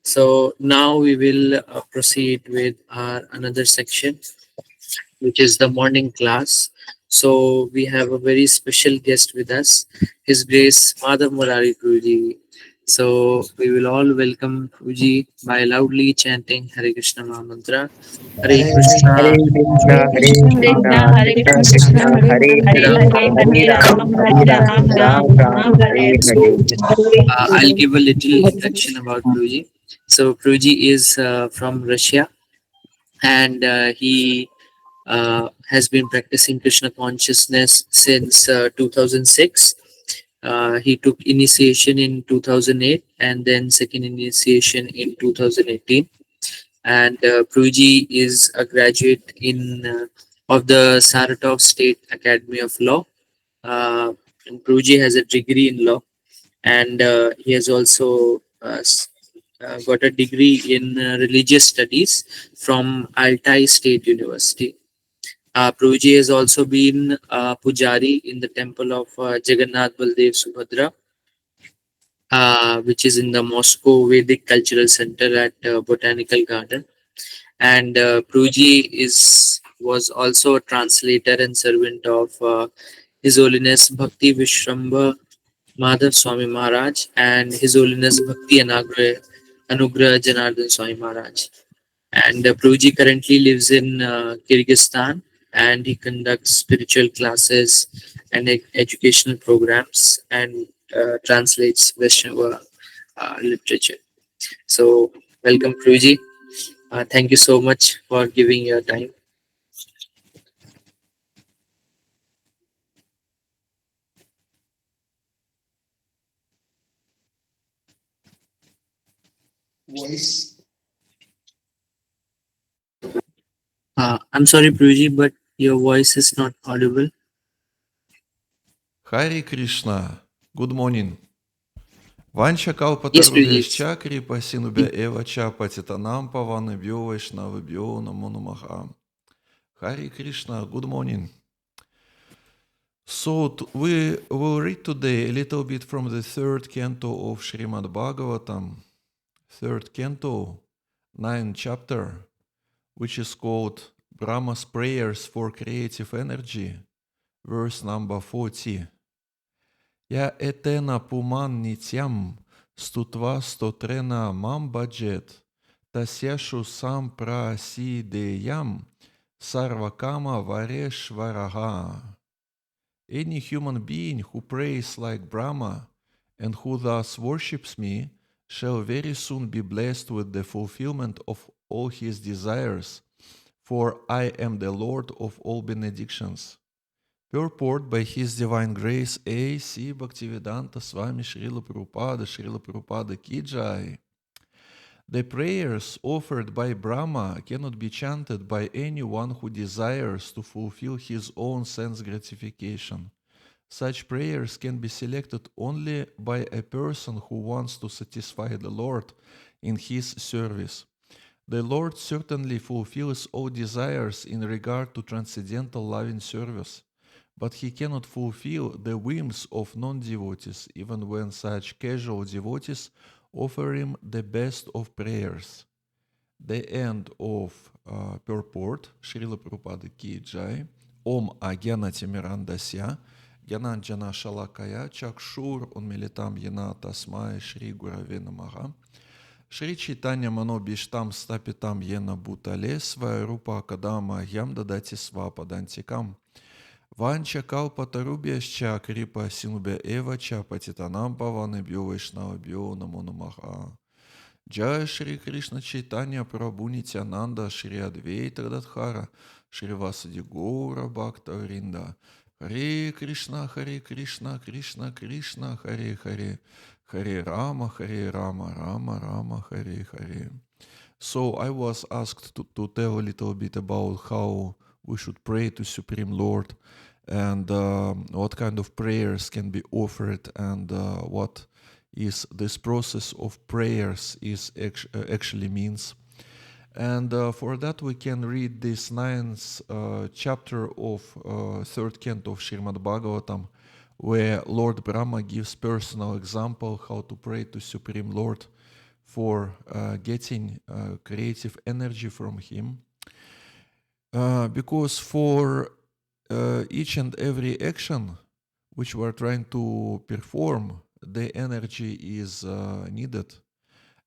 So now we will proceed with our another section, which is the morning class. So we have a very special guest with us, His Grace Madhava Murari Guruji. So we will all welcome Guruji by loudly chanting Hare Krishna Maha Mantra. Hare Hare Krishna, Krishna, Hare Hare Krishna, Krishna, Hare Krishna, Hare Krishna, Krishna Krishna, Krishna Krishna, Hare Hare Hare Hare, Hare, Rama, Hare Hare Hare Rama, Ram, Rama, Hare Hare Ram, Rama, Rama, Ram Rama Ram, Rama, Rama, Hare Hare. Hare Hare. So Hare. I'll give a little introduction about Guruji. So Guruji is from Russia, and he has been practicing Krishna consciousness since 2006. He took initiation in 2008 and then second initiation in 2018. And Pruji is a graduate in of the Saratov State Academy of Law. And Pruji has a degree in law, and he has also got a degree in religious studies from Altai State University. Prabhuji has also been Pujari in the temple of Jagannath Baldev Subhadra, which is in the Moscow Vedic Cultural Center at Botanical Garden. And Prabhuji was also a translator and servant of His Holiness Bhakti Vishramba Madhav Swami Maharaj and His Holiness Bhakti Anugrah Janardhan Swami Maharaj. And Prabhuji currently lives in Kyrgyzstan, and he conducts spiritual classes and educational programs and translates Vaishnava literature. So, welcome, Prabhuji. Thank you so much for giving your time. Voice. I'm sorry, Prabhuji, but your voice is not audible. Hare Krishna. Good morning. Vancha Yes, kalpatarubhyascha Prabhuji. kripa sinubhya eva cha patitanam pavanabhyo vaishnavabhyo namo namaha. Hare Krishna. Good morning. So we will read today a little bit from the third canto of Srimad Bhagavatam, third canto, ninth chapter, which is called Brahma's Prayers for Creative Energy, verse number 40. Ya etena puman nityam stutva stotrena mam budget tasyashu samprasideyam sarvakama vareshvaraha. Any human being who prays like Brahma and who thus worships me shall very soon be blessed with the fulfillment of all his desires, for I am the Lord of all benedictions. Purport by His Divine Grace A.C. Bhaktivedanta Swami Srila Prabhupada Ki Jai. The prayers offered by Brahma cannot be chanted by anyone who desires to fulfill his own sense gratification. Such prayers can be selected only by a person who wants to satisfy the Lord in his service. The Lord certainly fulfills all desires in regard to transcendental loving service, but he cannot fulfill the whims of non-devotees even when such casual devotees offer him the best of prayers. The end of purport, Srila Prabhupada Ki Jai, Om Agena Timirandasya, Gyananjana Shalakaya, Chakshur Unmilitam Yena Tasmai Shri Gurave Namaha, Shri Chaitanya Manobishtam Stapitam Yena Bhutale, Svarupa Kadama Yam Dadati Svapadantikam, Vancha Kalpatarubhyascha Kripa Sinubhya Eva Cha Patitanam Pavanebhyo Vaishnavabhyo Namo Namaha. Jai Shri Krishna Chaitanya Prabhu Nityananda Shri Advaita Gadadhara Shri Vasadi Gaura Bhakta Vrinda Hare Krishna Krishna Krishna Hare Hare Hare Rama Rama Rama Hare Hare. So I was asked to tell a little bit about how we should pray to Supreme Lord and what kind of prayers can be offered and what is this process of prayers is actually means. And for that we can read this ninth chapter of third canto of Srimad Bhagavatam, where Lord Brahma gives personal example how to pray to Supreme Lord for getting creative energy from him. Because for each and every action which we're trying to perform, the energy is needed.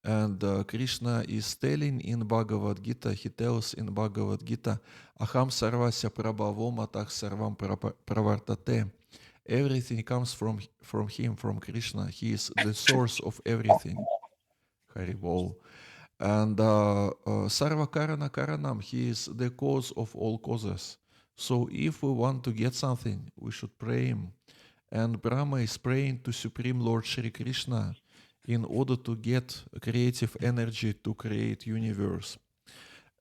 And Krishna is telling in Bhagavad Gita, he tells in Bhagavad Gita, Aham sarvasya prabhavo matah sarvam pravartate. Everything comes from him, from Krishna. He is the source of everything. Haribol. And Sarva Karana Karanam, he is the cause of all causes. So if we want to get something, we should pray him. And Brahma is praying to Supreme Lord Shri Krishna in order to get creative energy to create universe.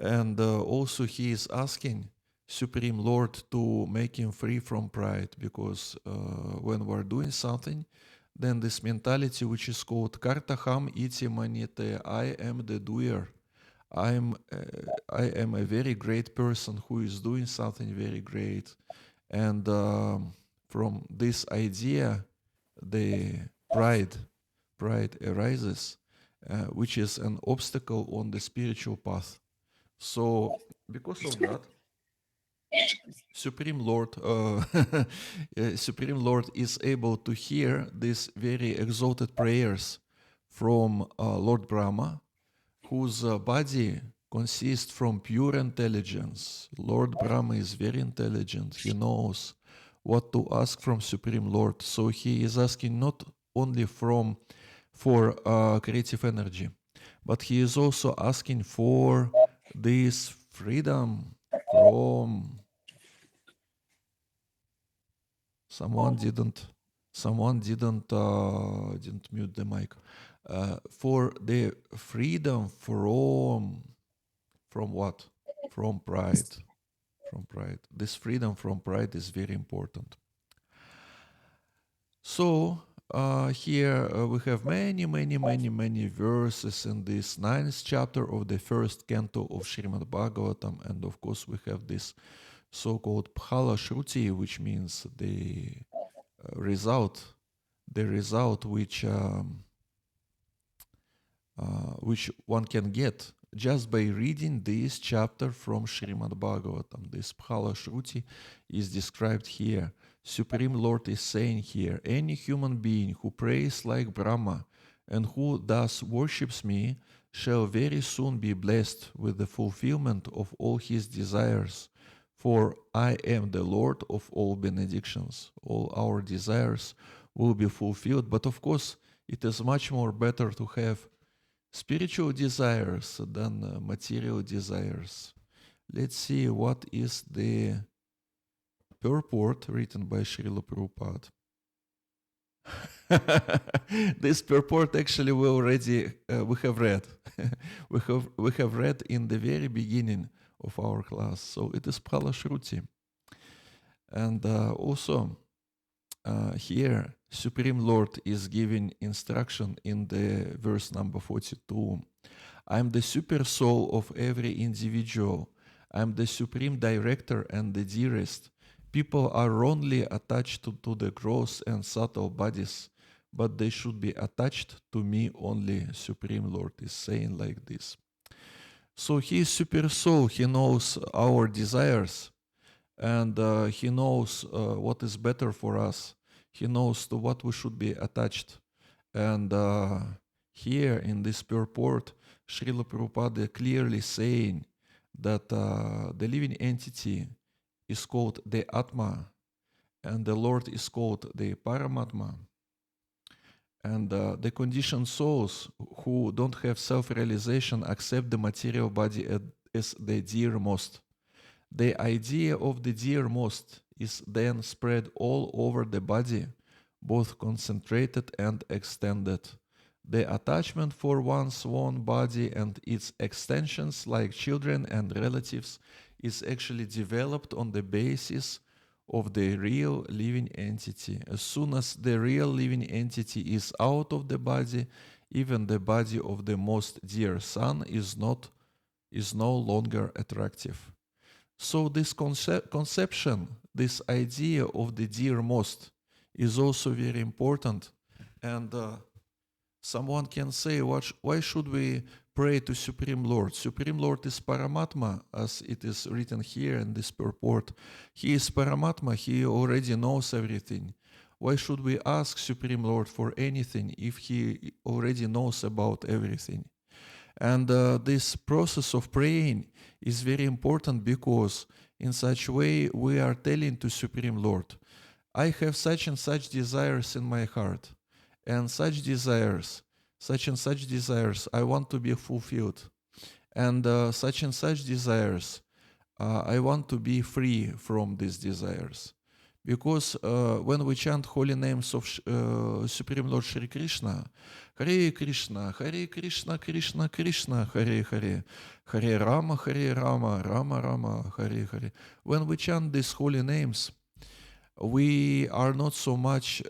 And also he is asking Supreme Lord to make him free from pride, because when we're doing something, then this mentality which is called Kartaham iti manite, I am the doer. I am a very great person who is doing something very great. And from this idea, the pride arises, which is an obstacle on the spiritual path. So, because of that, Supreme Lord, Supreme Lord is able to hear these very exalted prayers from Lord Brahma, whose body consists from pure intelligence. Lord Brahma is very intelligent. He knows what to ask from Supreme Lord. So he is asking not only for creative energy, but he is also asking for this freedom from someone didn't mute the mic, for the freedom from what? From pride. This freedom from pride is very important. So here we have many verses in this 9th chapter of the first canto of Srimad Bhagavatam, and of course we have this so-called Phala Shruti, which means the result which one can get just by reading this chapter from Srimad Bhagavatam. This Phala Shruti is described here. Supreme Lord is saying here, any human being who prays like Brahma and who thus worships me shall very soon be blessed with the fulfillment of all his desires. For I am the Lord of all benedictions. All our desires will be fulfilled. But of course, it is much more better to have spiritual desires than material desires. Let's see what is the purport written by Srila Prabhupada. This purport actually we already we have read. we have read in the very beginning of our class. So it is Phala Shruti. And also here Supreme Lord is giving instruction in the verse number 42. I am the super soul of every individual. I am the supreme director and the dearest. People are wrongly attached to the gross and subtle bodies, but they should be attached to me only. Supreme Lord is saying like this. So he is super soul. He knows our desires, and he knows what is better for us. He knows to what we should be attached. And here in this purport, Srila Prabhupada clearly saying that the living entity is called the Atma, and the Lord is called the Paramatma. And the conditioned souls who don't have self-realization accept the material body as the dearmost. The idea of the dearmost is then spread all over the body, both concentrated and extended. The attachment for one's own body and its extensions, like children and relatives, is actually developed on the basis of the real living entity. As soon as the real living entity is out of the body, even the body of the most dear son is no longer attractive. So this conception, this idea of the dearmost is also very important. And Someone can say, why should we pray to Supreme Lord? Supreme Lord is Paramatma, as it is written here in this purport. He is Paramatma, he already knows everything. Why should we ask Supreme Lord for anything if he already knows about everything? And this process of praying is very important because in such way we are telling to Supreme Lord, I have such and such desires in my heart, and such and such desires, I want to be fulfilled, and such and such desires, I want to be free from these desires. Because when we chant holy names of Supreme Lord Shri Krishna, Hare Krishna, Hare Krishna, Krishna Krishna, Hare Hare, Hare Rama, Hare Rama, Rama Rama, Hare Hare. When we chant these holy names, we are not so much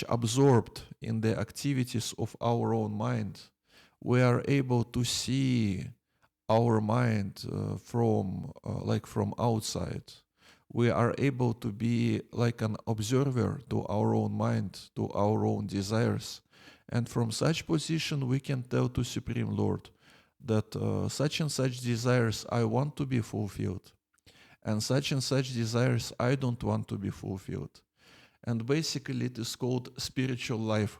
absorbed in the activities of our own mind. We are able to see our mind from outside. We are able to be like an observer to our own mind, to our own desires. And from such position, we can tell to Supreme Lord that such and such desires I want to be fulfilled, and such desires I don't want to be fulfilled. And basically, it is called spiritual life.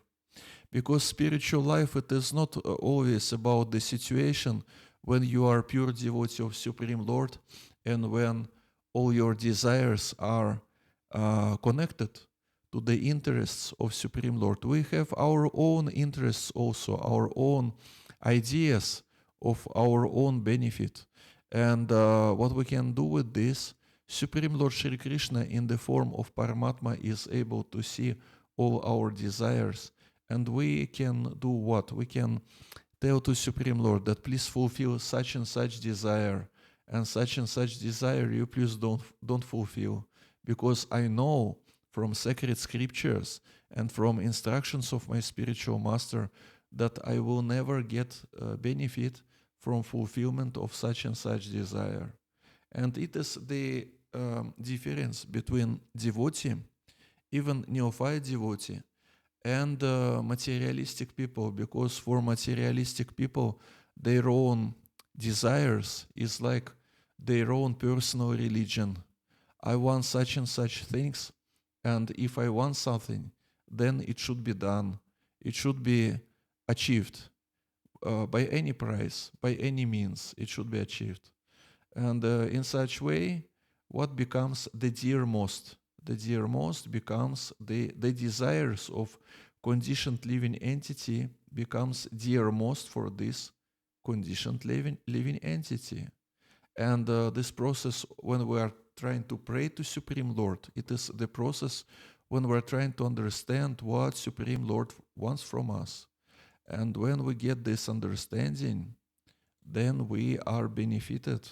Because spiritual life, it is not always about the situation when you are pure devotee of Supreme Lord and when all your desires are connected to the interests of Supreme Lord. We have our own interests also, our own ideas of our own benefit. And what we can do with this, Supreme Lord Shri Krishna in the form of Paramatma is able to see all our desires. And we can do what? We can tell to Supreme Lord that please fulfill such and such desire, and such desire you please don't fulfill, because I know from sacred scriptures and from instructions of my spiritual master that I will never get benefit from fulfillment of such and such desire. And it is the difference between devotee, even neophyte devotee, and materialistic people, because for materialistic people, their own desires is like their own personal religion. I want such and such things, and if I want something, then it should be done. It should be achieved by any price, by any means. It should be achieved. And in such way, what becomes the dearmost? The dearmost becomes the desires of conditioned living entity becomes dearmost for this conditioned living entity. And this process, when we are trying to pray to Supreme Lord, it is the process when we're trying to understand what Supreme Lord wants from us. And when we get this understanding, then we are benefited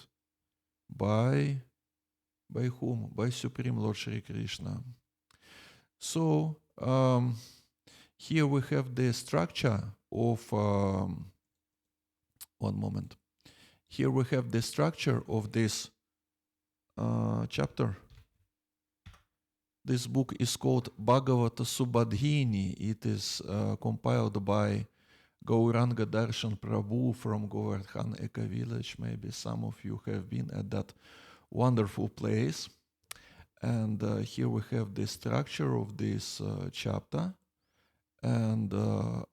by whom? By Supreme Lord Shri Krishna. So here we have the structure of one moment. Here we have the structure of this chapter. This book is called Bhagavata Subadhini. It is compiled by Gauranga Darshan Prabhu from Govardhan Eka village. Maybe some of you have been at that wonderful place. And here we have the structure of this chapter. And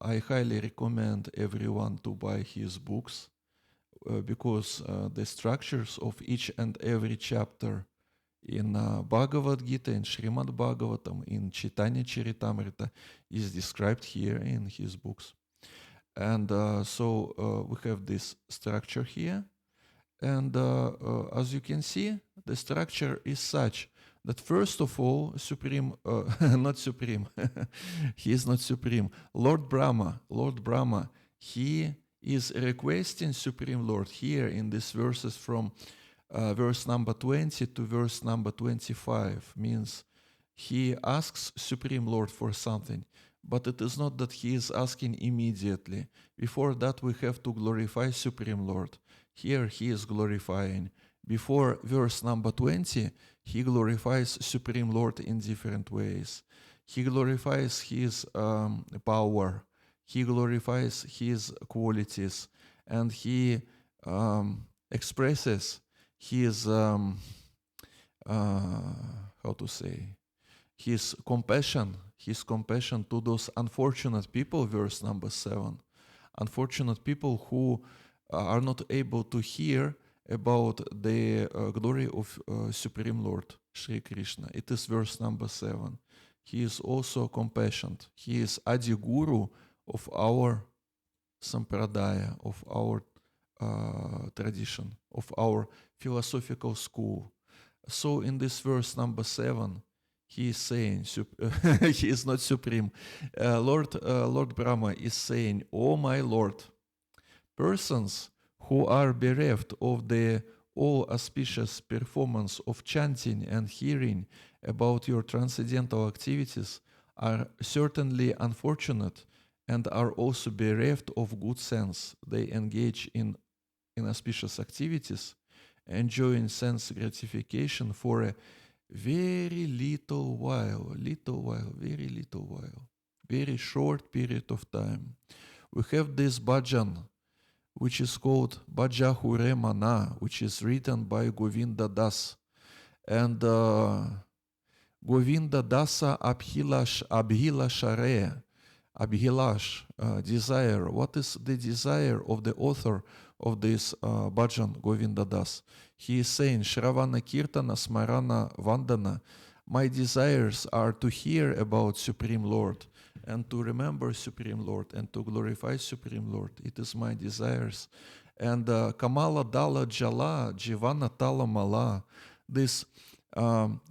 I highly recommend everyone to buy his books because the structures of each and every chapter in Bhagavad Gita, in Srimad Bhagavatam, in Chaitanya Charitamrita is described here in his books. And so we have this structure here. And as you can see, the structure is such that first of all, not Supreme, he is not Supreme, Lord Brahma, he is requesting Supreme Lord here in these verses from verse number 20 to verse number 25, means he asks Supreme Lord for something, but it is not that he is asking immediately. Before that, we have to glorify Supreme Lord. Here he is glorifying. Before verse number 20, he glorifies Supreme Lord in different ways. He glorifies his power. He glorifies his qualities, and he expresses his how to say, his compassion to those unfortunate people. Verse number 7, unfortunate people who are not able to hear about the glory of Supreme Lord Sri Krishna. It is verse number 7. He is also compassionate. He is Adi Guru of our sampradaya, of our tradition, of our philosophical school. So in this verse number 7, he is saying, he is not supreme. Lord Brahma is saying, "Oh my Lord, persons who are bereft of the all auspicious performance of chanting and hearing about your transcendental activities are certainly unfortunate and are also bereft of good sense. They engage in inauspicious activities, enjoying sense gratification for a very little while, very short period of time. We have this bhajan, which is called Bhajahure Mana, which is written by Govinda Das. And Govinda Dasa Abhilashare, Abhilash, desire. What is the desire of the author of this bhajan, Govinda Das? He is saying, Shravana Kirtana Smarana Vandana, my desires are to hear about Supreme Lord and to remember Supreme Lord and to glorify Supreme Lord. It is my desires. And Kamala Dala Jala, Jivana Tala Mala, this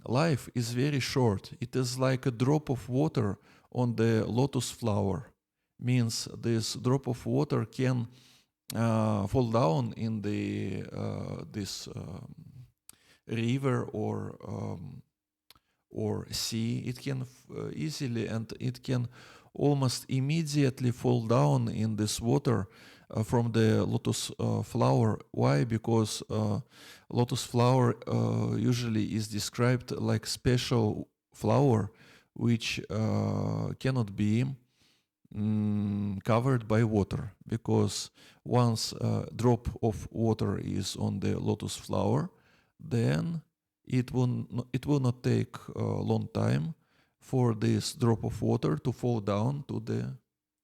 life is very short. It is like a drop of water on the lotus flower. Means this drop of water can fall down in the this river or sea. It can easily and it can almost immediately fall down in this water from the lotus flower. Why? Because lotus flower usually is described like special flower which cannot be covered by water, because once a drop of water is on the lotus flower, then it will not take a long time for this drop of water to fall down to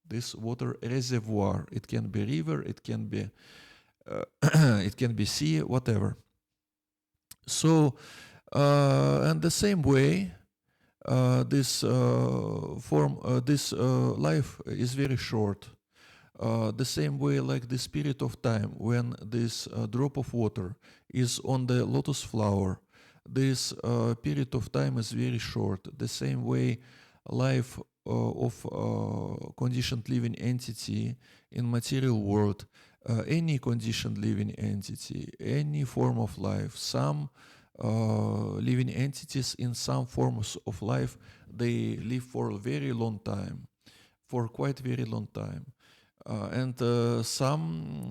this water reservoir. It can be river, it can be it can be sea, whatever. So and the same way, this life is very short. The same way, like the spirit of time, when this drop of water is on the lotus flower, this period of time is very short. The same way, life of conditioned living entity in material world, any conditioned living entity, any form of life, some living entities in some forms of life, they live for a very long time, for quite very long time. And some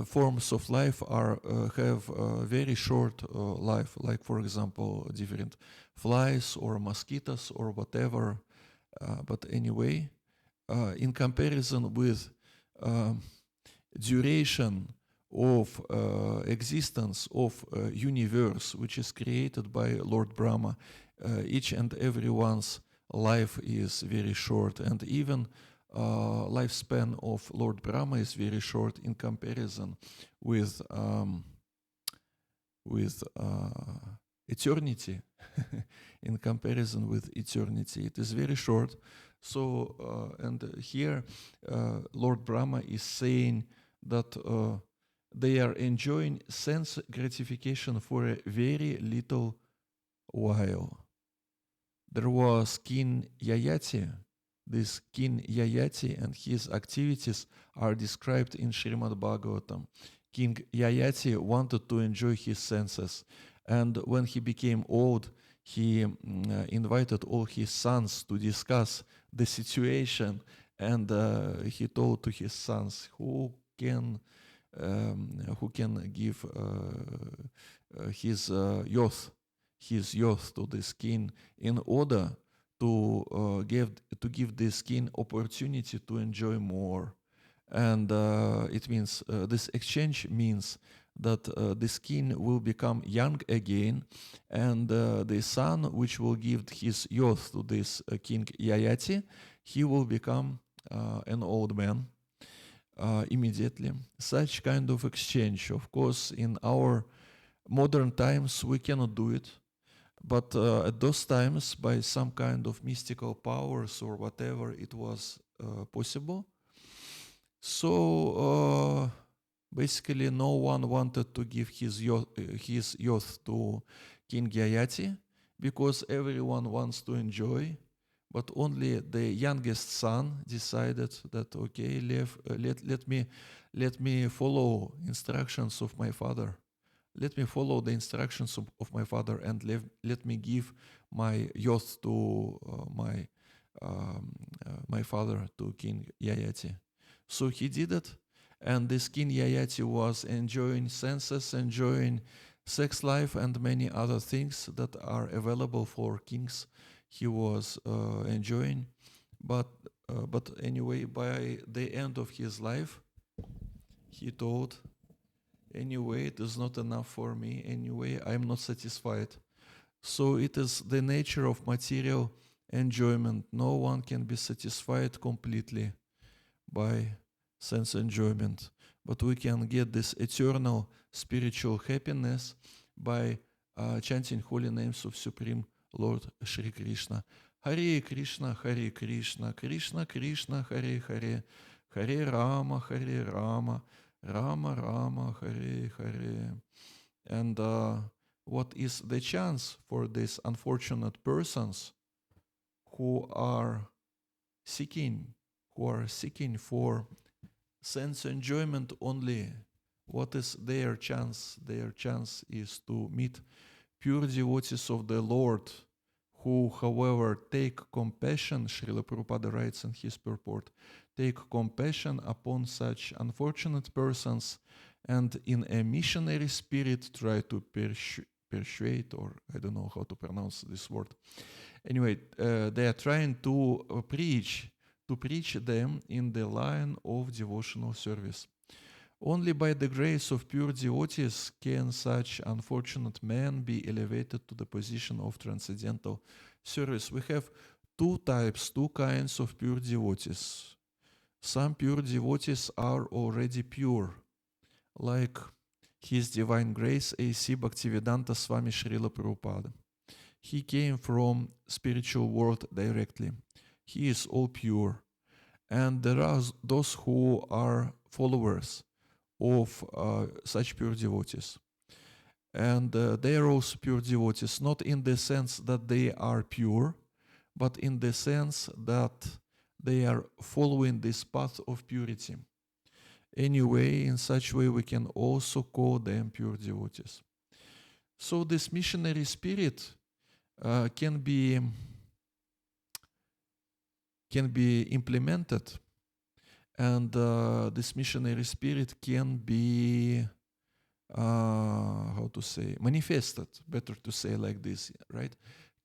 forms of life are have very short life, like for example different flies or mosquitoes or whatever. But anyway, in comparison with duration of existence of universe which is created by Lord Brahma, each and everyone's life is very short, and even lifespan of Lord Brahma is very short in comparison with eternity. In comparison with eternity, it is very short. So and here Lord Brahma is saying that they are enjoying sense gratification for a very little while. There was King Yayati. This King Yayati and his activities are described in Srimad Bhagavatam. King Yayati wanted to enjoy his senses, and when he became old, he invited all his sons to discuss the situation, and he told to his sons, who can give his youth to this king in order to give this king opportunity to enjoy more. And it means this exchange means that this king will become young again, and the son which will give his youth to this king Yayati, he will become an old man immediately. Such kind of exchange, of course, in our modern times we cannot do it, but at those times, by some kind of mystical powers or whatever, it was possible. So basically, no one wanted to give his youth to King Yayati because everyone wants to enjoy. But only the youngest son decided that okay, let me follow instructions of my father. Let me follow the instructions of my father and let me give my youth to my father, to King Yayati. So he did it, and this King Yayati was enjoying senses, enjoying sex life, and many other things that are available for kings. He was enjoying, but anyway, by the end of his life, he told, anyway, it is not enough for me. Anyway, I am not satisfied. So it is the nature of material enjoyment. No one can be satisfied completely by sense enjoyment, but we can get this eternal spiritual happiness by chanting holy names of Supreme Lord Shri Krishna. Hare Krishna, Hare Krishna, Krishna Krishna, Hare Hare, Hare Rama, Hare Rama, Rama Rama, Hare Hare. And what is the chance for these unfortunate persons who are seeking for sense enjoyment only? What is their chance? Their chance is to meet pure devotees of the Lord, who, however, take compassion, Srila Prabhupada writes in his purport, take compassion upon such unfortunate persons and in a missionary spirit try to persuade, or I don't know how to pronounce this word. Anyway, they are trying to preach them in the line of devotional service. Only by the grace of pure devotees can such unfortunate men be elevated to the position of transcendental service. We have two kinds of pure devotees. Some pure devotees are already pure, like His Divine Grace A.C. Bhaktivedanta Swami Srila Prabhupada. He came from spiritual world directly. He is all pure. And there are those who are followers of such pure devotees. And they are also pure devotees, not in the sense that they are pure, but in the sense that they are following this path of purity. Anyway, in such way, we can also call them pure devotees. So this missionary spirit can be implemented, and this missionary spirit can be how to say, manifested, better to say like this, right?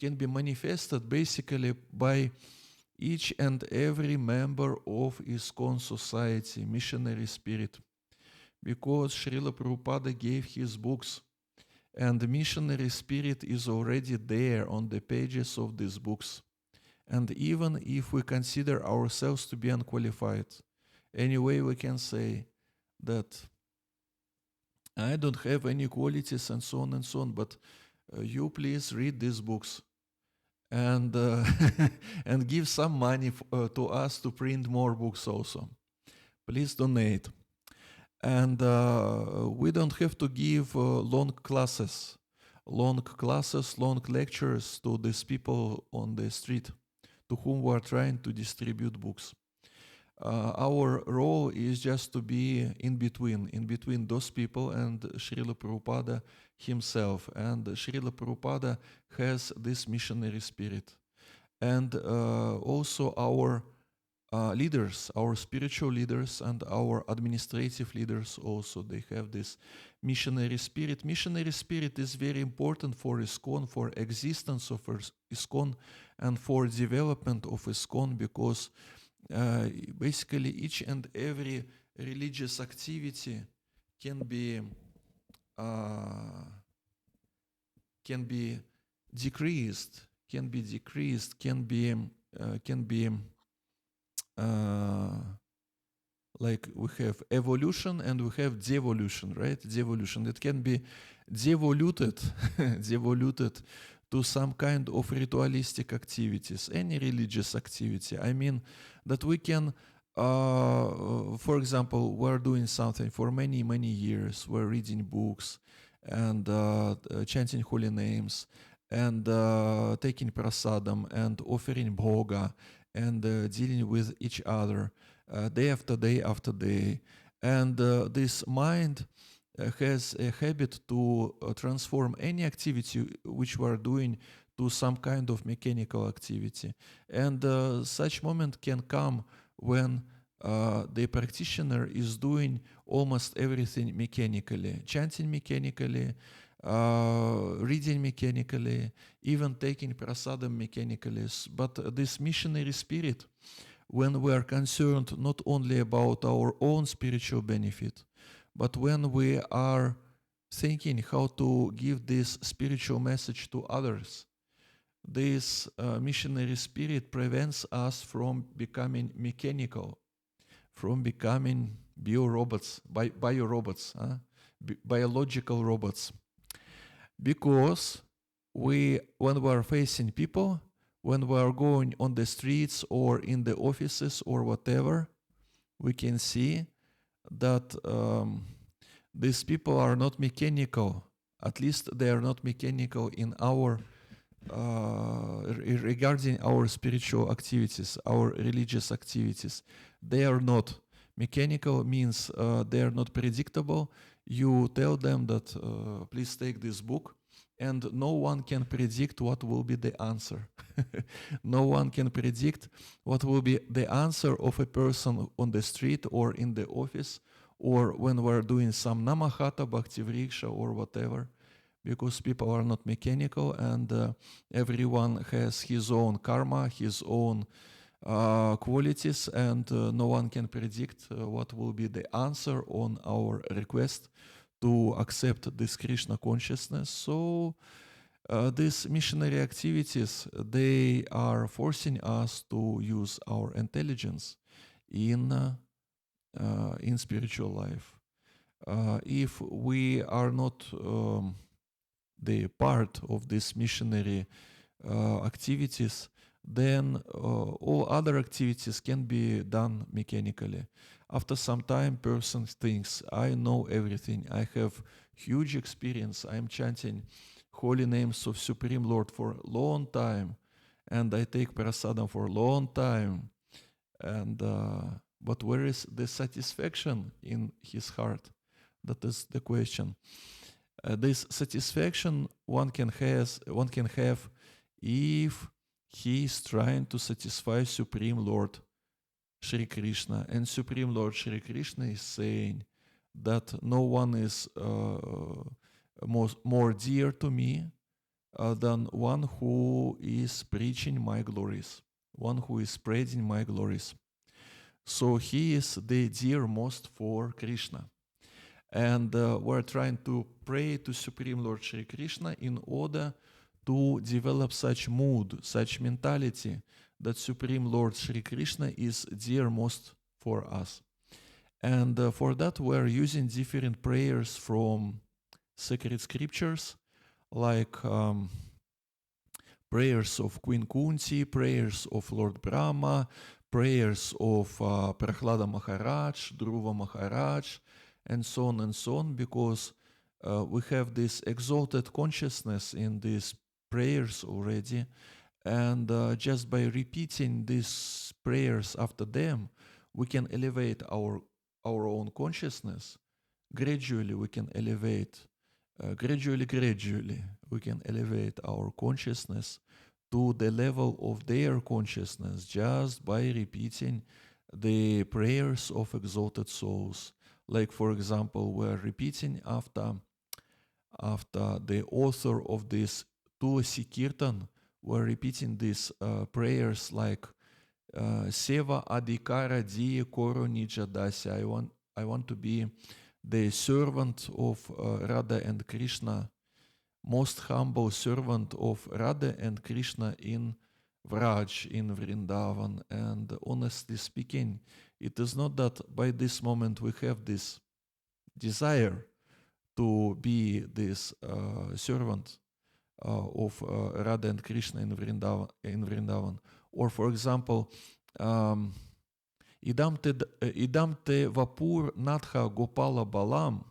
Can be manifested basically by each and every member of ISKCON society, missionary spirit, because Srila Prabhupada gave his books, and the missionary spirit is already there on the pages of these books. And even if we consider ourselves to be unqualified, anyway, we can say that I don't have any qualities and so on, but you please read these books and and give some money to us to print more books also. Please donate. And we don't have to give long long lectures to these people on the street to whom we are trying to distribute books. Our role is just to be in between those people and Srila Prabhupada himself. And Srila Prabhupada has this missionary spirit. And also our leaders, our spiritual leaders and our administrative leaders also, they have this missionary spirit. Missionary spirit is very important for ISKCON, for existence of ISKCON, and for development of ISKCON, because basically each and every religious activity can be uh, can be decreased, can be uh, like we have evolution and we have devolution, right? Devolution. It can be devoluted, devoluted to some kind of ritualistic activities, any religious activity. I mean that we can, for example, we're doing something for many, many years. We're reading books and chanting holy names and taking prasadam and offering bhoga and dealing with each other day after day after day. And this mind has a habit to transform any activity which we are doing to some kind of mechanical activity. And such moment can come when the practitioner is doing almost everything mechanically, chanting mechanically, reading mechanically, even taking prasadam mechanically. But this missionary spirit, when we are concerned not only about our own spiritual benefit, but when we are thinking how to give this spiritual message to others, this missionary spirit prevents us from becoming mechanical, from becoming biorobots, biological robots. Because when we are facing people, when we are going on the streets or in the offices or whatever, we can see that these people are not mechanical. At least they are not mechanical in our regarding our spiritual activities, our religious activities. They are not mechanical, means they are not predictable. You tell them that please take this book, and no one can predict what will be the answer. No one can predict what will be the answer of a person on the street or in the office, or when we're doing some namahata, bhakti vriksha, or whatever, because people are not mechanical, and everyone has his own karma, his own qualities, and no one can predict what will be the answer on our request to accept this Krishna consciousness. So these missionary activities, they are forcing us to use our intelligence in spiritual life. If we are not the part of these missionary activities, then all other activities can be done mechanically. After some time, person thinks, I know everything, I have huge experience, I'm chanting holy names of Supreme Lord for a long time, and I take prasadam for a long time. And but where is the satisfaction in his heart? That is the question. This satisfaction one can have if he is trying to satisfy Supreme Lord Shri Krishna, and Supreme Lord Shri Krishna is saying that no one is more dear to me than one who is preaching my glories, one who is spreading my glories. So he is the dearmost for Krishna. And we're trying to pray to Supreme Lord Shri Krishna in order to develop such mood, such mentality that Supreme Lord Shri Krishna is dearmost for us. And for that, we're using different prayers from sacred scriptures, like prayers of Queen Kunti, prayers of Lord Brahma, prayers of Prahlada Maharaj, Dhruva Maharaj, and so on, because we have this exalted consciousness in these prayers already, and just by repeating these prayers after them, we can elevate our own consciousness. Gradually, we can elevate. Gradually, we can elevate our consciousness to the level of their consciousness just by repeating the prayers of exalted souls. Like, for example, we're repeating after the author of this Tulasi Kirtan, we're repeating these prayers like Seva Adhikara Diya Koro Nija Dasya. I want to be the servant of Radha and Krishna, most humble servant of Radha and Krishna in Vraj, in Vrindavan. And honestly speaking, it is not that by this moment we have this desire to be this servant of Radha and Krishna in Vrindavan. Or, for example, um, idam te vapur natha gopala balam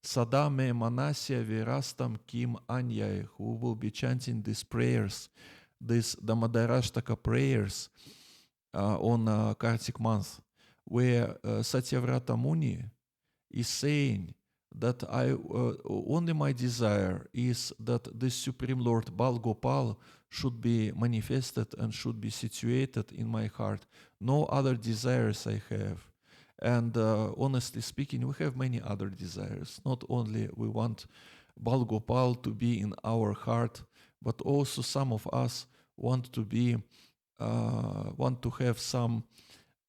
sadame manasya virastam kim anyai, who will be chanting these prayers, these Damodarashtaka prayers on Kartik month, where Satyavrata Muni is saying that only my desire is that this Supreme Lord Bal Gopal should be manifested and should be situated in my heart. No other desires I have. And honestly speaking, we have many other desires. Not only we want Bal Gopal to be in our heart, but also some of us want to be want to have some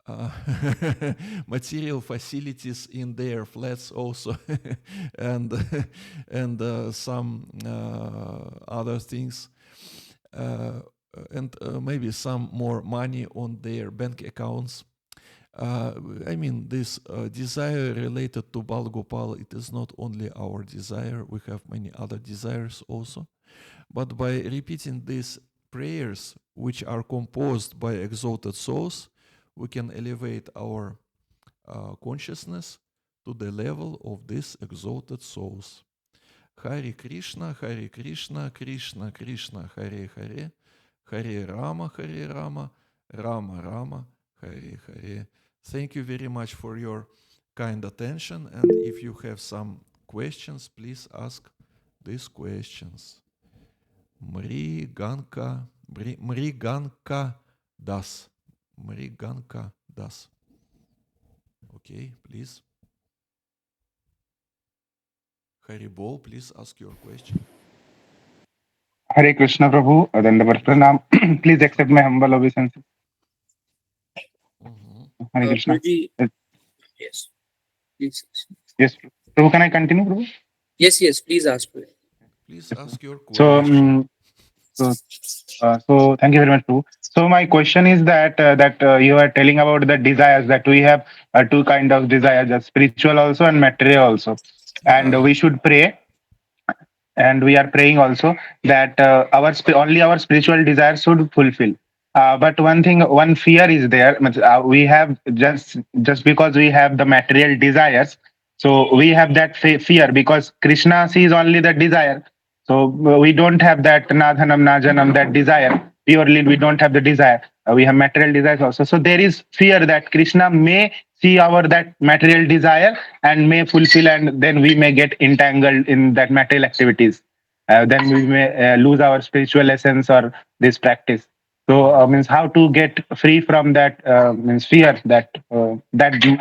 uh, material facilities in their flats also, and and some other things, uh, and maybe some more money on their bank accounts. uh, I mean, this desire related to Bal Gopal, it is not only our desire, we have many other desires also. But by repeating these prayers, which are composed by exalted souls, we can elevate our consciousness to the level of these exalted souls. Hare Krishna, Hare Krishna, Krishna Krishna, Hare Hare, Hare Rama, Hare Rama, Rama Rama, Hare Hare. Thank you very much for your kind attention. And if you have some questions, please ask these questions. Mriganka Das. Mriganka Das. Okay, please. Haribol, please ask your question. Hare Krishna Prabhu, Dandavar Pranam. Please accept my humble obeisance. Mhm. Hare Krishna. Prabhuji, yes, please. Yes, Prabhu, can I continue, Prabhu? Yes, please ask. Prabhu. Please Yes, Prabhu. ask your So, question. so, so thank you very much, Prabhu. So my question is that you are telling about the desires that we have two kind of desires, the spiritual also and material also, and Yeah. we should pray and we are praying also that only our spiritual desires should fulfill. But one fear is there. We have just because we have the material desires, so we have that fear because Krishna sees only the desire. So we don't have that nadhanam najanam, that desire. Purely, we don't have the desire. We have material desires also. So there is fear that Krishna may see our that material desire and may fulfill, and then we may get entangled in that material activities. Then we may lose our spiritual essence or this practice. So Mhm. means how to get free from that means fear that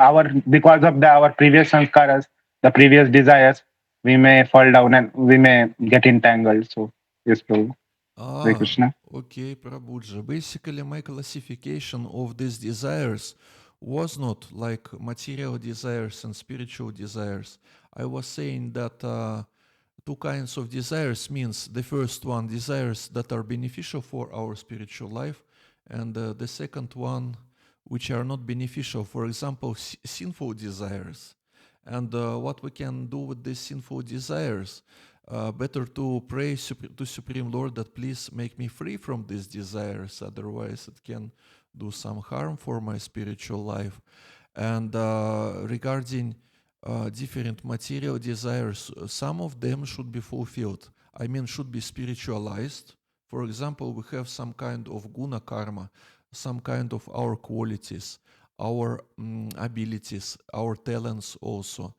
our because of our previous sanskaras, the previous desires, we may fall down and we may get entangled. So yes, Prabhu. Hare Ah, Krishna. okay, Prabhuji. Basically, my classification of these desires was not like material desires and spiritual desires. I was saying that two kinds of desires means the first one, desires that are beneficial for our spiritual life, and the second one, which are not beneficial. For example, sinful desires. And what we can do with these sinful desires? Better to pray to Supreme Lord that please make me free from these desires, otherwise it can do some harm for my spiritual life. And regarding different material desires, some of them should be fulfilled. I mean, should be spiritualized. For example, we have some kind of guna karma, some kind of our qualities, our abilities, our talents also.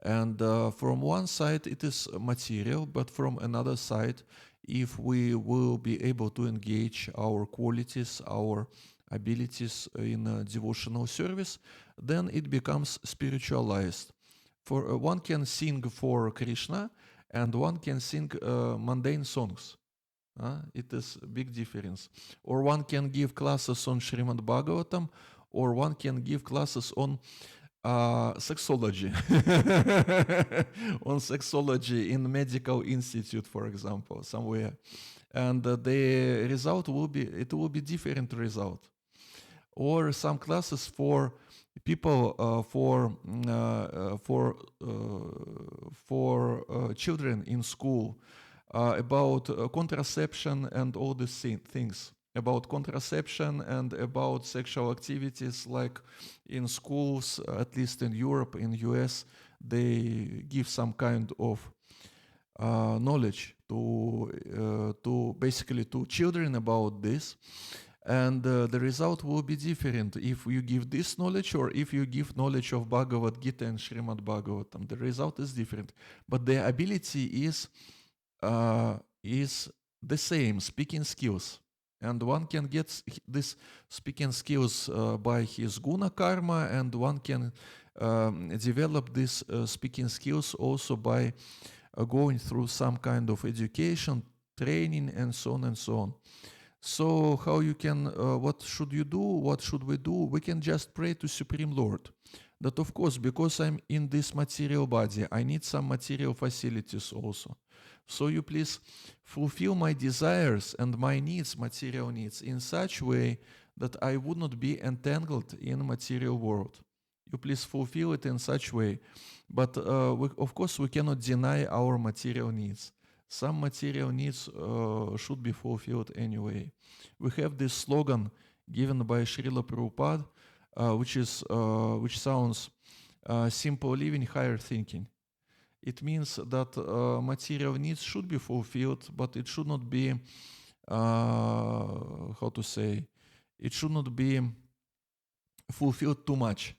And from one side, it is material, but from another side, if we will be able to engage our qualities, our abilities in devotional service, then it becomes spiritualized. For one can sing for Krishna and one can sing mundane songs. It is a big difference. Or one can give classes on Srimad Bhagavatam, or one can give classes on sexology, on sexology in medical institute, for example, somewhere, and the result will be different result. Or some classes for people for children in school about contraception and all these things, about contraception and about sexual activities, like in schools, at least in Europe, in US, they give some kind of knowledge to basically to children about this, and the result will be different if you give this knowledge or if you give knowledge of Bhagavad Gita and Srimad Bhagavatam. The result is different, but the ability is the same, speaking skills. And one can get this speaking skills by his guna karma, and one can develop this speaking skills also by going through some kind of education, training, and so on and so on. So how you can, what should you do? What should we do? We can just pray to Supreme Lord. That of course, because I'm in this material body, I need some material facilities also. So you please fulfill my desires and my needs, material needs, in such way that I would not be entangled in material world. You please fulfill it in such way. But of course, we cannot deny our material needs. Some material needs should be fulfilled anyway. We have this slogan given by Srila Prabhupada, which sounds simple living, higher thinking. It means that material needs should be fulfilled, but it should not be, how to say, it should not be fulfilled too much.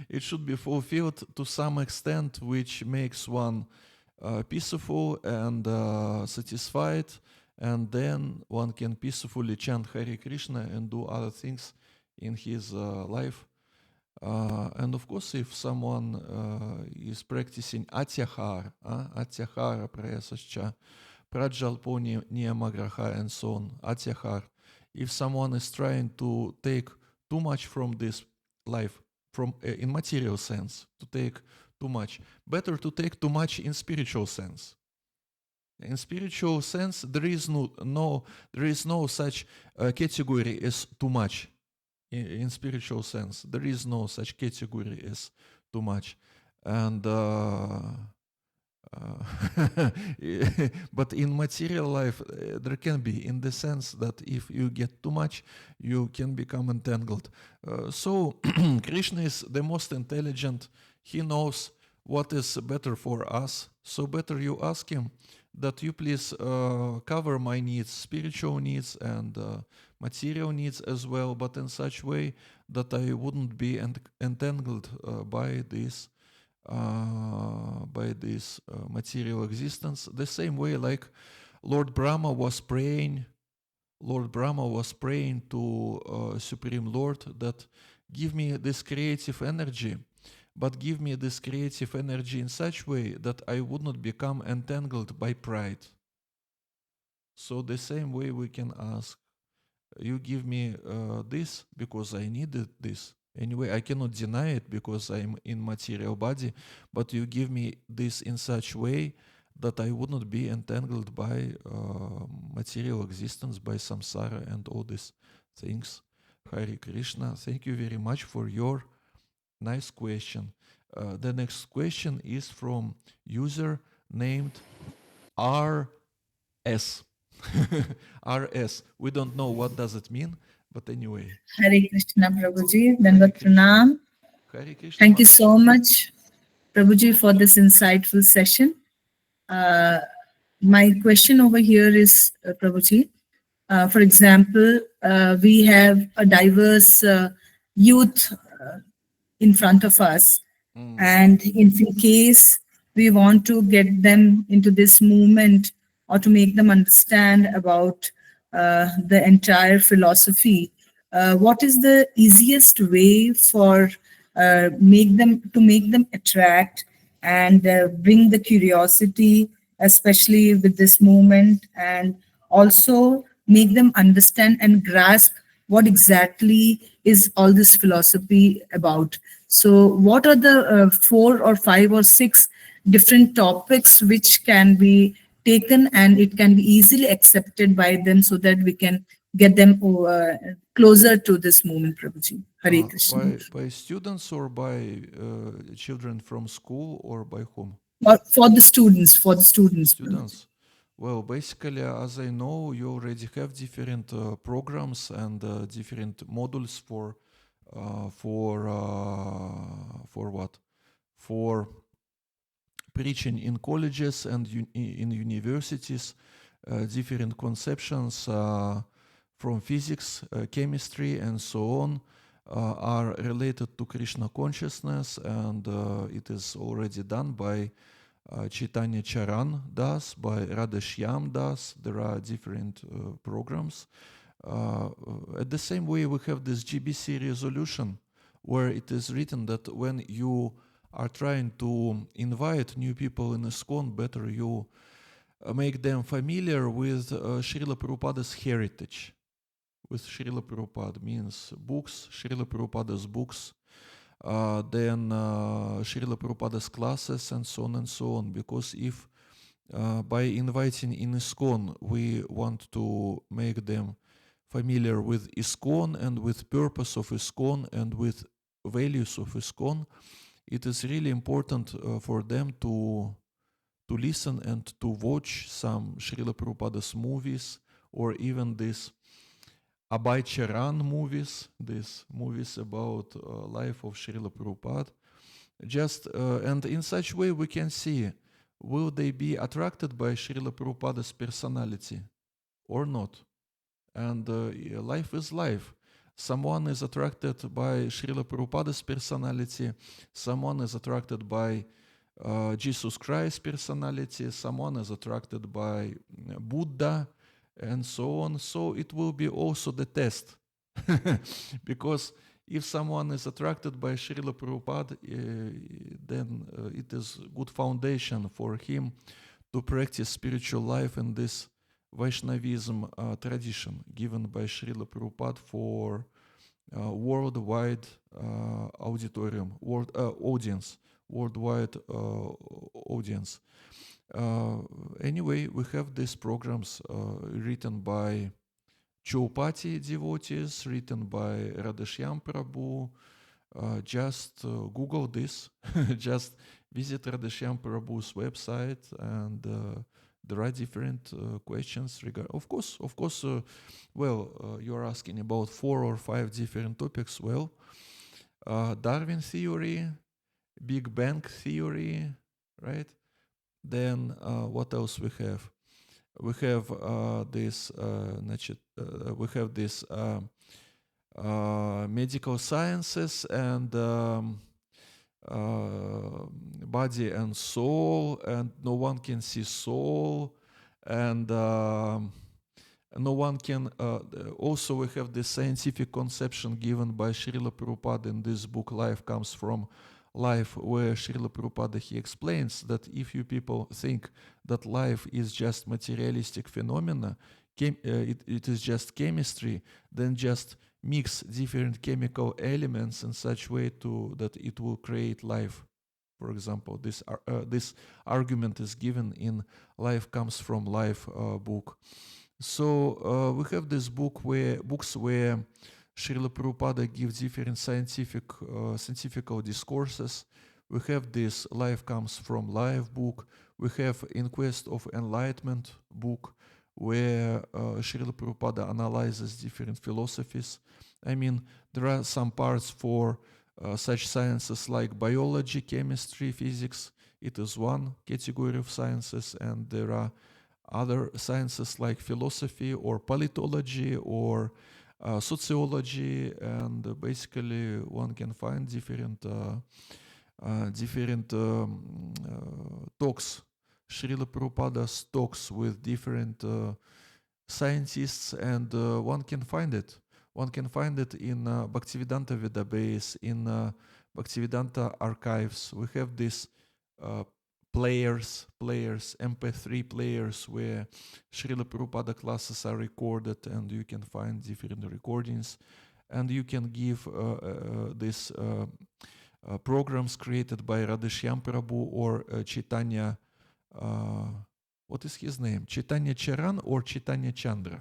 It should be fulfilled to some extent, which makes one peaceful and satisfied, and then one can peacefully chant Hare Krishna and do other things in his life. And of course, if someone is practicing atyahara, atyahara prayasascha, prajalpo niyamagraha, and so on, atyahara, if someone is trying to take too much from this life, from in material sense, to take too much, better to take too much in spiritual sense. In spiritual sense, there is no such category as too much. In spiritual sense, there is no such category as too much, and but in material life there can be, in the sense that if you get too much, you can become entangled. So Krishna is the most intelligent. He knows what is better for us. So better you ask him that you please cover my needs, spiritual needs and material needs as well, but in such way that I wouldn't be entangled by this material existence. The same way, like Lord Brahma was praying to Supreme Lord that give me this creative energy, but give me this creative energy in such way that I would not become entangled by pride. So the same way we can ask, you give me this because I needed this. Anyway, I cannot deny it because I'm in material body, but you give me this in such way that I would not be entangled by material existence, by samsara and all these things. Hare Krishna, thank you very much for your nice question. The next question is from user named RS. RS. We don't know what does it mean, but anyway. Hare Krishna, Prabhuji. Dandavat Pranam. Hare Krishna. Thank you so much, Prabhuji, for this insightful session. My question over here is, Prabhuji, for example, we have a diverse youth in front of us. And in case we want to get them into this movement or to make them understand about the entire philosophy, what is the easiest way for make them attract and bring the curiosity, especially with this movement, and also make them understand and grasp what exactly is all this philosophy about. So, what are the four or five or six different topics which can be taken and it can be easily accepted by them so that we can get them closer to this movement, Prabhuji? Hare Krishna. By students or by children from school or by whom? For the students, Prabhuji. Students. Well, basically, as I know, you already have different programs and different modules for what? For preaching in colleges and in universities, different conceptions from physics, chemistry, and so on are related to Krishna consciousness, and it is already done by Chaitanya Charan Das, by Radheshyam Das. There are different programs. At the same way, we have this GBC resolution where it is written that when you are trying to invite new people in ISKCON, better you make them familiar with Srila Prabhupada's heritage. With Srila Prabhupada means books, Srila Prabhupada's books, then Srila Prabhupada's classes, and so on and so on. Because if by inviting in ISKCON, we want to make them familiar with ISKCON and with purpose of ISKCON and with values of ISKCON, it is really important for them to listen and to watch some Srila Prabhupada's movies, or even these Abhay Charan movies, these movies about life of Srila Prabhupada. Just and in such way we can see, will they be attracted by Srila Prabhupada's personality or not? And life is life. Someone is attracted by Srila Prabhupada's personality, someone is attracted by Jesus Christ's personality, someone is attracted by Buddha, and so on. So it will be also the test. Because if someone is attracted by Srila Prabhupada, then it is good foundation for him to practice spiritual life in this Vaishnavism tradition given by Srila Prabhupada for worldwide audience, worldwide audience. Anyway, we have these programs written by Chaupati devotees, written by Radheshyam Prabhu. Just Google this, just visit Radheshyam Prabhu's website, and there are different questions of course, you're asking about 4 or 5 different topics. Well, Darwin theory, Big Bang theory, right? Then what else we have? We have this medical sciences and body and soul, and no one can see soul, and no one can also we have the scientific conception given by Srila Prabhupada in this book Life Comes From Life, where Srila Prabhupada he explains that if you people think that life is just materialistic phenomena, it is just chemistry, then just mix different chemical elements in such way that it will create life. For example, this argument is given in Life Comes From Life book. So we have this books where Srila Prabhupada gives different scientific discourses. We have this Life Comes From Life book. We have In Quest of Enlightenment book, where Srila Prabhupada analyzes different philosophies. I mean, there are some parts for such sciences like biology, chemistry, physics. It is one category of sciences, and there are other sciences like philosophy or politology or sociology, and basically one can find different talks Srila Prabhupada's talks with different scientists, and one can find it. One can find it in Bhaktivedanta database, in Bhaktivedanta archives. We have these uh, players, MP3 players, where Srila Prabhupada classes are recorded, and you can find different recordings, and you can give these programs created by Radheshyam Prabhu or Chaitanya. Uh, what is his name? Chaitanya Charan or Chaitanya Chandra?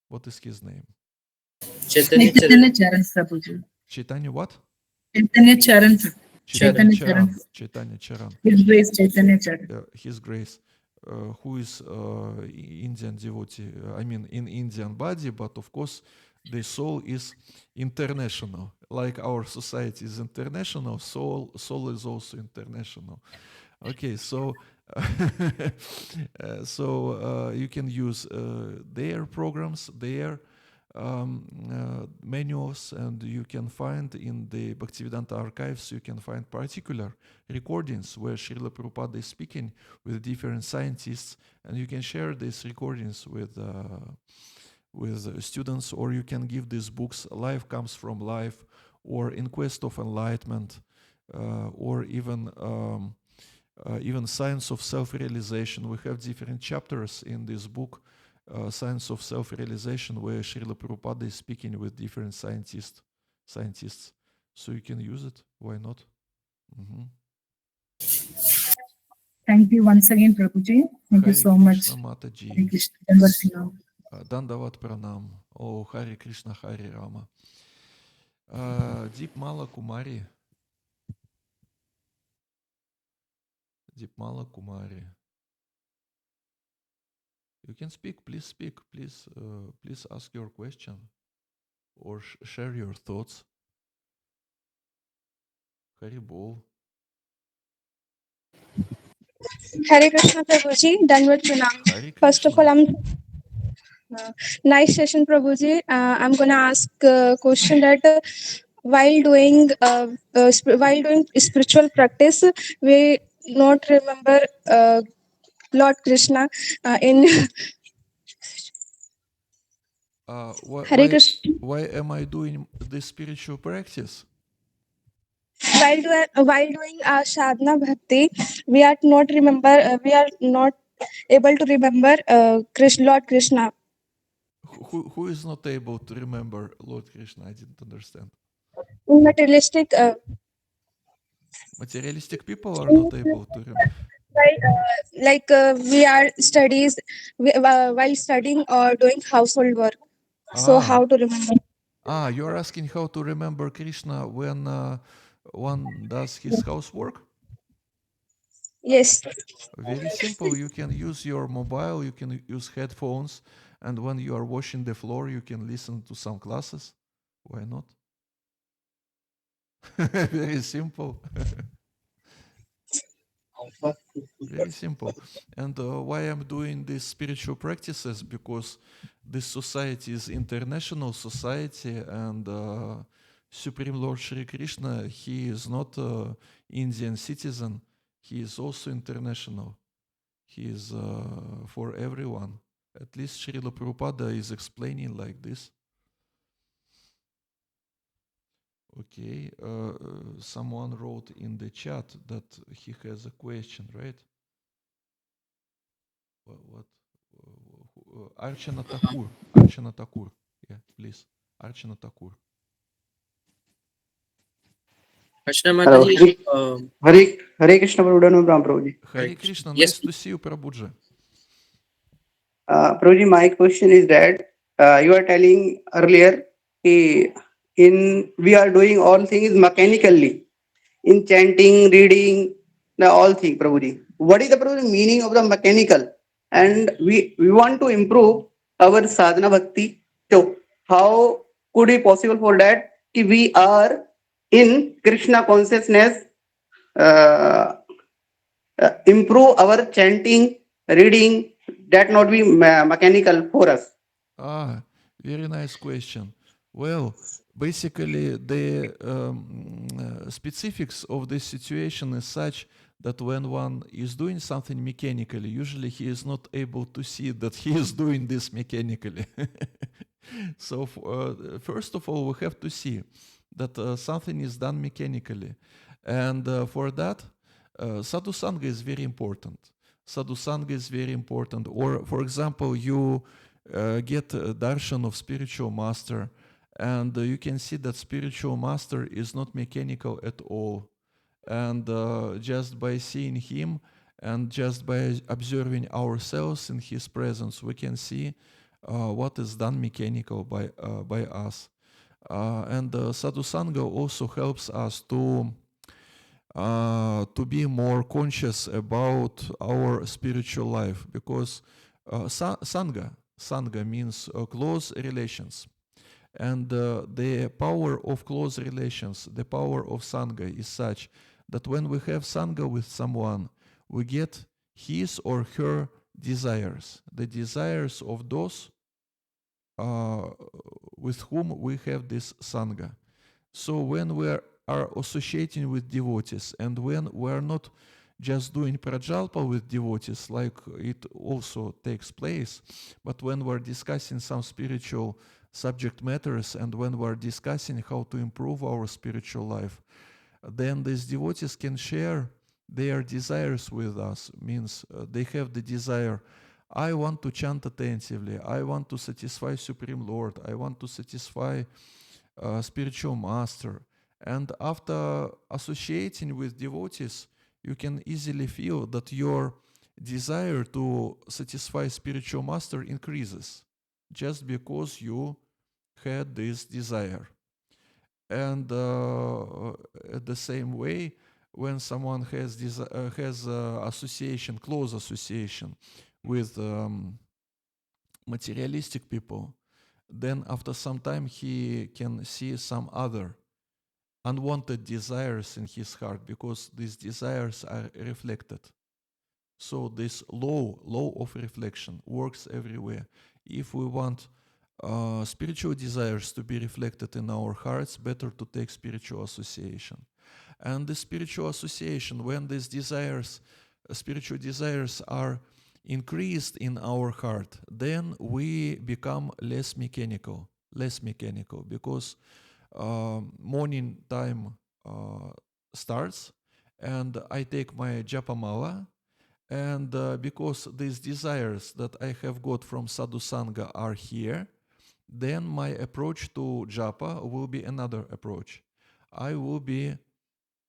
What is his name? Chaitanya Chaitanya Charan. Charan Prabhuji. Chaitanya what? Chaitanya Charan. Charan. Chaitanya Charan. Chaitanya Charan. His Grace Chaitanya Charan. His Grace, who is Indian devotee. I mean, in Indian body, but of course, the soul is international. Like our society is international, soul is also international. Okay, so you can use their programs, their manuals, and you can find in the Bhaktivedanta archives, you can find particular recordings where Srila Prabhupada is speaking with different scientists, and you can share these recordings with students, or you can give these books, Life Comes from Life, or In Quest of Enlightenment, or even Science of Self-Realization. We have different chapters in this book, Science of Self-Realization, where Srila Prabhupada is speaking with different scientists. So you can use it. Why not? Mhm. Thank you once again, Prabhuji. Thank you Hare so much. Krishna Mataji. Hare Krishna. Dandavat Pranam. Dandavat Pranam. Oh, Hare Krishna, Hare Rama. Deepmala Kumari. Deepmala Kumari. You can speak. Please speak. Please ask your question or share your thoughts. Haribol. Hare Krishna Prabhuji, Dandavat Pranam. Hare First of all, Krishna. nice session Prabhuji. I'm gonna ask a question that while doing spiritual practice, we not remember Lord Krishna in Why, Hare why Krishna. why am I doing this spiritual practice? While doing sadhana bhakti, we are not able to remember Lord Krishna. Who is not able to remember Lord Krishna? I didn't understand. Materialistic. Materialistic people are not able to remember. We are while studying or doing household work, so Ah, how to remember? you're asking how to remember Krishna when one does his housework? Yes. Very simple. You can use your mobile, you can use headphones, and when you are washing the floor, you can listen to some classes. Why not? Very simple. Very simple. And why I'm doing these spiritual practices? Because this society is international society, and Supreme Lord Shri Krishna, he is not a Indian citizen. He is also international. He is for everyone. At least Srila Prabhupada is explaining like this. Okay, someone wrote in the chat that he has a question, right? What? Archana Thakur. Archana Thakur. Yeah, please. Archana Thakur. Archana Hello. Mataji, Hare Krishna Prabhupada Prabhuji. Hare Krishna, Yes, nice to see you, Prabhuji. Prabhuji, my question is that you are telling earlier ki in we are doing all things mechanically in chanting, reading, the all things, Prabhuji. What is the Prabhuji meaning of the mechanical? And we want to improve our sadhana bhakti. So how could it possible for that? Ki we are in Krishna consciousness. Uh, Improve our chanting, reading, that not be mechanical for us. Very nice question. Well, basically the specifics of this situation is such that when one is doing something mechanically, usually he is not able to see that he is doing this mechanically. So first of all, we have to see that something is done mechanically, and for that, sadhusanga is very important. Sadhusanga is very important. Or, for example, you get a darshan of spiritual master, and you can see that spiritual master is not mechanical at all. And just by seeing him and just by observing ourselves in his presence, we can see what is done mechanical by us. And sadhusanga also helps us to be more conscious about our spiritual life, because sangha means close relations, and the power of close relations, the power of sangha is such that when we have sangha with someone, we get his or her desires, the desires of those with whom we have this sangha. So when we are associating with devotees, and when we are not just doing prajalpa with devotees, like it also takes place, but when we're discussing some spiritual subject matters, and when we're discussing how to improve our spiritual life, then these devotees can share their desires with us. Means they have the desire, I want to chant attentively, I want to satisfy Supreme Lord, I want to satisfy spiritual master. And after associating with devotees, you can easily feel that your desire to satisfy spiritual master increases just because you had this desire. And at the same way, when someone has association, close association with materialistic people, then after some time he can see some other unwanted desires in his heart, because these desires are reflected. So this law of reflection works everywhere. If we want spiritual desires to be reflected in our hearts, better to take spiritual association. And the spiritual association, when these desires, spiritual desires are increased in our heart, then we become less mechanical, because morning time starts, and I take my japamala, and because these desires that I have got from sadhusanga are here, then my approach to japa will be another approach. I will be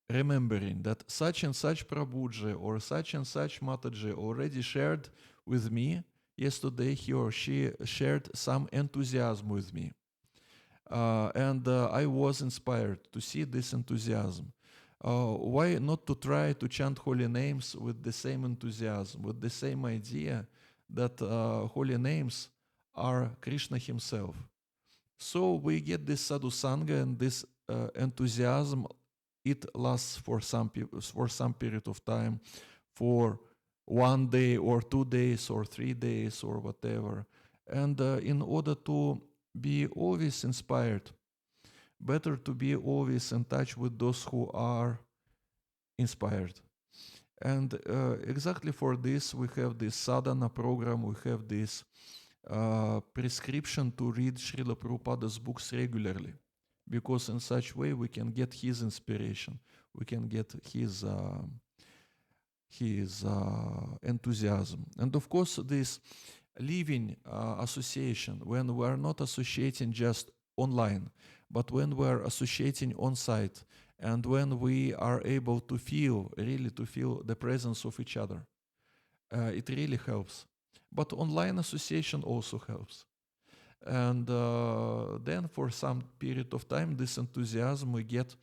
remembering that such and such Prabhuji or such and such Mataji already shared with me yesterday, he or she shared some enthusiasm with me. And I was inspired to see this enthusiasm. Why not to try to chant holy names with the same enthusiasm, with the same idea that holy names are Krishna himself? So we get this sadhusanga, and this enthusiasm, it lasts for some period of time, for 1 day or 2 days or 3 days or whatever. And in order to be always inspired, better to be always in touch with those who are inspired. And exactly for this, we have this sadhana program, we have this prescription to read Srila Prabhupada's books regularly, because in such way we can get his inspiration, we can get his enthusiasm. And of course, this living association, when we are not associating just online, but when we are associating on site, and when we are able to feel, really to feel the presence of each other, it really helps. But online association also helps. And then for some period of time, this enthusiasm we get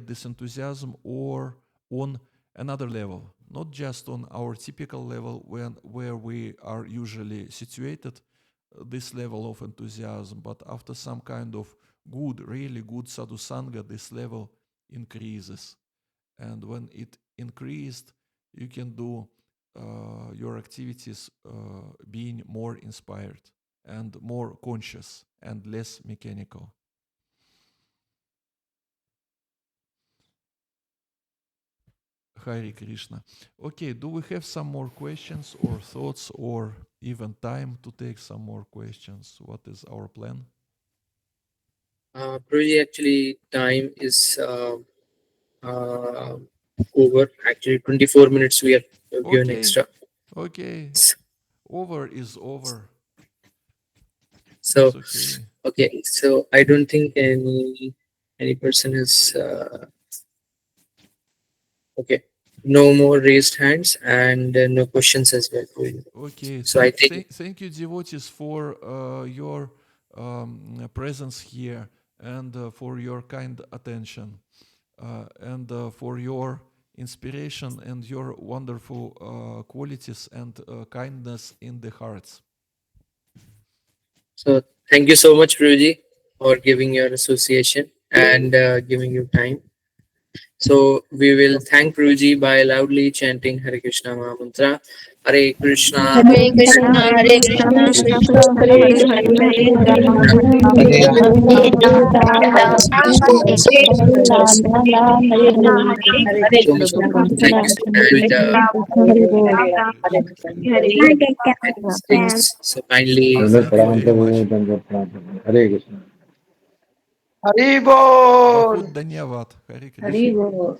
this enthusiasm or on another level, not just on our typical level where we are usually situated, this level of enthusiasm, but after some kind of good, really good sadhusanga, this level increases. And when it increased, you can do your activities being more inspired and more conscious and less mechanical. Hari Krishna. Okay, do we have some more questions or thoughts or even time to take some more questions? What is our plan? Prabhuji, actually, time is uh, over. Actually, 24 minutes we are given Okay, extra. okay. Over is over. So, It's okay. okay. So I don't think any person is okay. No more raised hands and no questions as well. Prabhuji. Okay, So I think thank you, devotees, for your presence here and for your kind attention and for your inspiration and your wonderful qualities and kindness in the hearts. so. Thank you so much, Prabhuji, for giving your association and giving you time. So we will thank Prabhuji by loudly chanting Hare Krishna Maha Mantra. Hare Krishna, Hare Hare Krishna, Hare Krishna, Krishna Krishna, Hare Hare, Hare Rama, Hare Hare Rama, Rama, Rama Rama, Hare Thank you so much, thank you so much with the things. So kindly Thank you very much. Hare Krishna Hari Bol. Bahut Dhanyavad. Hare Krishna.